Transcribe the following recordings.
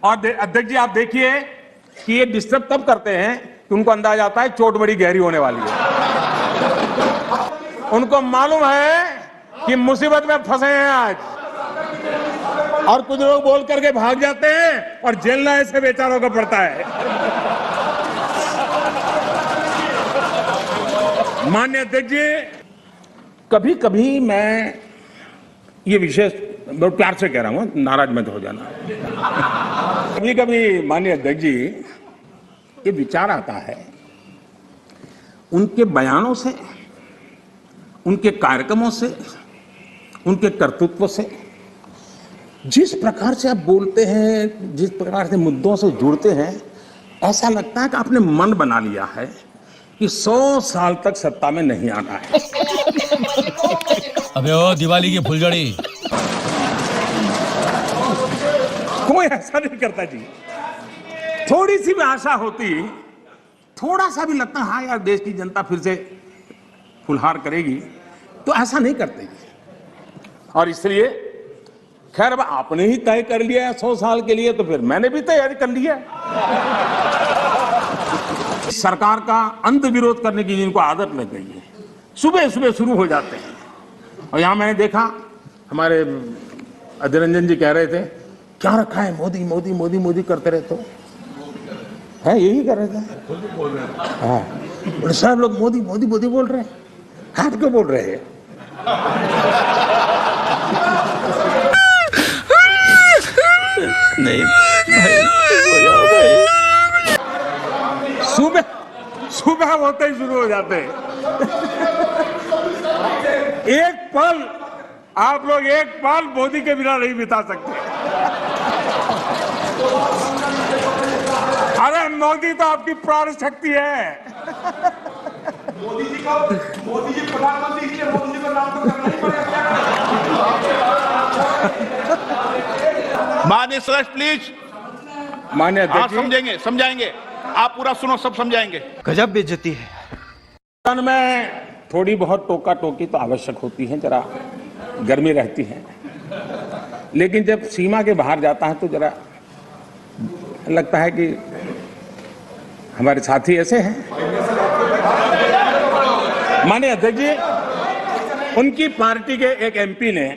और अध्यक्ष जी आप देखिए कि ये डिस्टर्ब तब करते हैं कि उनको अंदाजा आता है चोट बड़ी गहरी होने वाली है। उनको मालूम है कि मुसीबत में फंसे हैं आज, और कुछ लोग बोल करके भाग जाते हैं और झेलना ऐसे बेचारों को पड़ता है। माननीय अध्यक्ष जी, कभी कभी मैं ये विषय बहुत प्यार से कह रहा हूं, नाराज मत हो जाना। कभी कभी माननीय अध्यक्ष जी ये विचार आता है, उनके बयानों से, उनके कार्यक्रमों से, उनके कर्तृत्व से, जिस प्रकार से आप बोलते हैं, जिस प्रकार से मुद्दों से जुड़ते हैं, ऐसा लगता है कि आपने मन बना लिया है कि 100 साल तक सत्ता में नहीं आना है। अबे ओ दिवाली की फुलझड़ी, कोई ऐसा नहीं करता जी। थोड़ी सी भी आशा होती, थोड़ा सा भी लगता हाँ यार देश की जनता फिर से फुलहार करेगी, तो ऐसा नहीं करते जी। और इसलिए खैर अब आपने ही तय कर लिया है 100 साल के लिए, तो फिर मैंने भी तैयारी कर ली है। सरकार का अंत विरोध करने की जिनको आदत लग गई है, सुबह सुबह शुरू हो जाते हैं। और यहां मैंने देखा हमारे अधीर रंजन जी कह रहे थे क्या रखा है, मोदी मोदी मोदी मोदी करते रहते हो, है यही कर रहे थे। हाँ, सब लोग मोदी मोदी मोदी बोल रहे हैं, आप क्यों बोल रहे हैं? नहीं सुबह सुबह होते ही शुरू हो जाते हैं। एक पल आप लोग एक पल मोदी के बिना नहीं बिता सकते। अरे मोदी तो आपकी प्राण शक्ति है। मोदी जी प्रधानमंत्री, इसलिए मोदी जी का नाम तो करना ही पड़ेगा। माननीय सदस्य प्लीज, माननीय आप समझाएंगे, आप पूरा सुनो, सब समझाएंगे। गजब बेइज्जती है। सदन में थोड़ी बहुत टोका टोकी तो आवश्यक होती है, जरा गर्मी रहती है, लेकिन जब सीमा के बाहर जाता है तो जरा लगता है कि हमारे साथी ऐसे हैं। माननीय अध्यक्ष जी, उनकी पार्टी के एक एमपी ने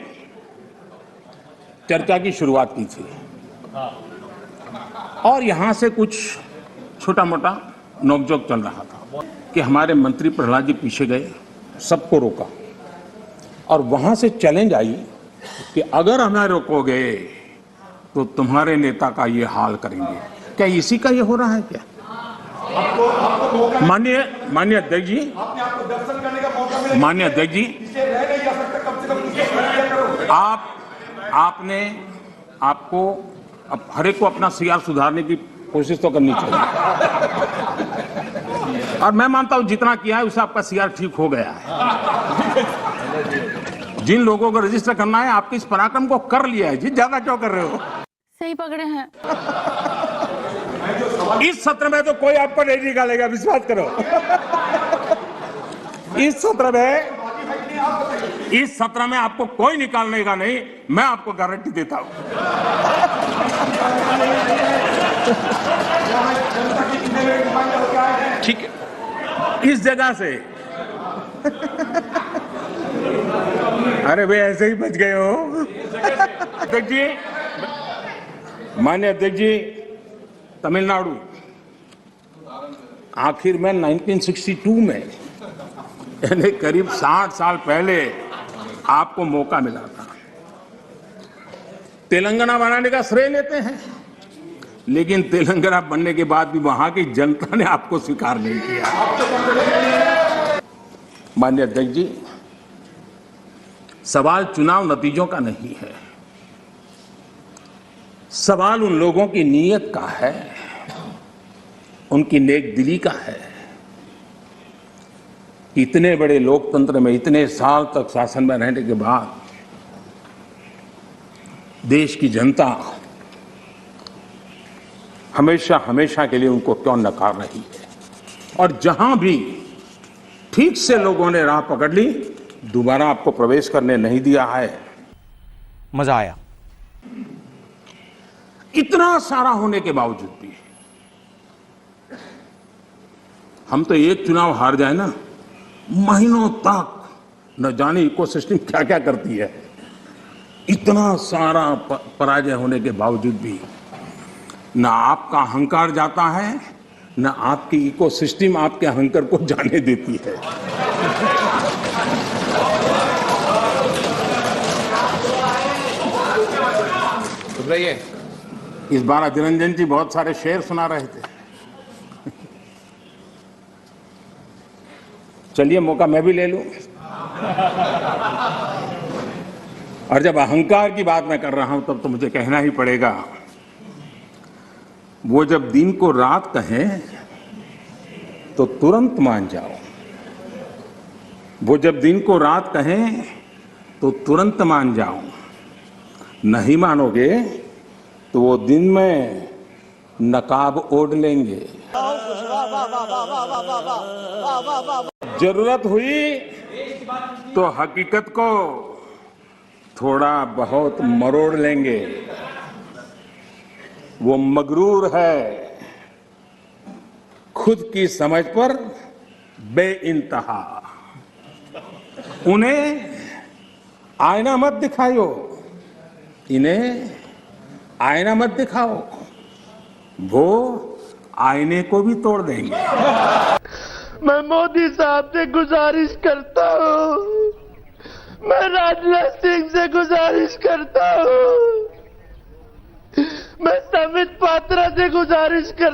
चर्चा की शुरुआत की थी और यहां से कुछ छोटा मोटा नोकझोंक चल रहा था कि हमारे मंत्री प्रहलाद जी पीछे गए, सबको रोका और वहां से चैलेंज आई कि अगर हमें रोकोगे तो तुम्हारे नेता का ये हाल करेंगे। क्या इसी का ये हो रहा है क्या? माननीय अध्यक्ष जी, माननीय अध्यक्ष जी, आपको अब हर एक को अपना सीआर सुधारने की कोशिश तो करनी चाहिए, और मैं मानता हूं जितना किया है उससे आपका सीआर ठीक हो गया है। जिन लोगों को रजिस्टर करना है, आपके इस पराक्रम को कर लिया है जी, ज्यादा क्यों कर रहे हो? सही पकड़े हैं। इस सत्र में तो कोई आपको नहीं निकालेगा, विश्वास करो। इस सत्र में आपको कोई निकालने का नहीं, मैं आपको गारंटी देता हूं। ठीक है, इस जगह से अरे भाई ऐसे ही बच गए हो। अध्यक्ष जी, माननीय अध्यक्ष जी, तमिलनाडु आखिर में 1962 में, यानी करीब 60 साल पहले आपको मौका मिला था। तेलंगाना बनाने का श्रेय लेते हैं, लेकिन तेलंगाना बनने के बाद भी वहां की जनता ने आपको स्वीकार नहीं किया। माननीय अध्यक्ष जी, सवाल चुनाव नतीजों का नहीं है, सवाल उन लोगों की नीयत का है, उनकी नेक दिली का है। इतने बड़े लोकतंत्र में इतने साल तक शासन में रहने के बाद देश की जनता हमेशा हमेशा के लिए उनको क्यों नकार रही है, और जहां भी ठीक से लोगों ने राह पकड़ ली, दोबारा आपको प्रवेश करने नहीं दिया है। मजा आया। इतना सारा होने के बावजूद भी हम तो एक चुनाव हार जाए ना, महीनों तक न जाने इकोसिस्टम क्या क्या करती है। इतना सारा पराजय होने के बावजूद भी न आपका अहंकार जाता है, न आपकी इकोसिस्टम आपके अहंकार को जाने देती है। सुधराइए। इस बार अधीर रंजन जी बहुत सारे शेर सुना रहे थे। चलिए मौका मैं भी ले लूं। और जब अहंकार की बात मैं कर रहा हूं तब तो मुझे कहना ही पड़ेगा, वो जब दिन को रात कहें तो तुरंत मान जाओ, वो जब दिन को रात कहें तो तुरंत मान जाओ, नहीं मानोगे तो वो दिन में नकाब ओढ़ लेंगे। जरूरत हुई तो हकीकत को थोड़ा बहुत मरोड़ लेंगे। वो मगरूर है, खुद की समझ पर बेइंतहा। उन्हें आईना मत दिखाओ, इन्हें आईना मत दिखाओ, वो आईने को भी तोड़ देंगे। मैं मोदी साहब से गुजारिश करता हूँ, मैं राजनाथ सिंह से गुजारिश करता हूँ, मैं समित पात्रा से गुजारिश करता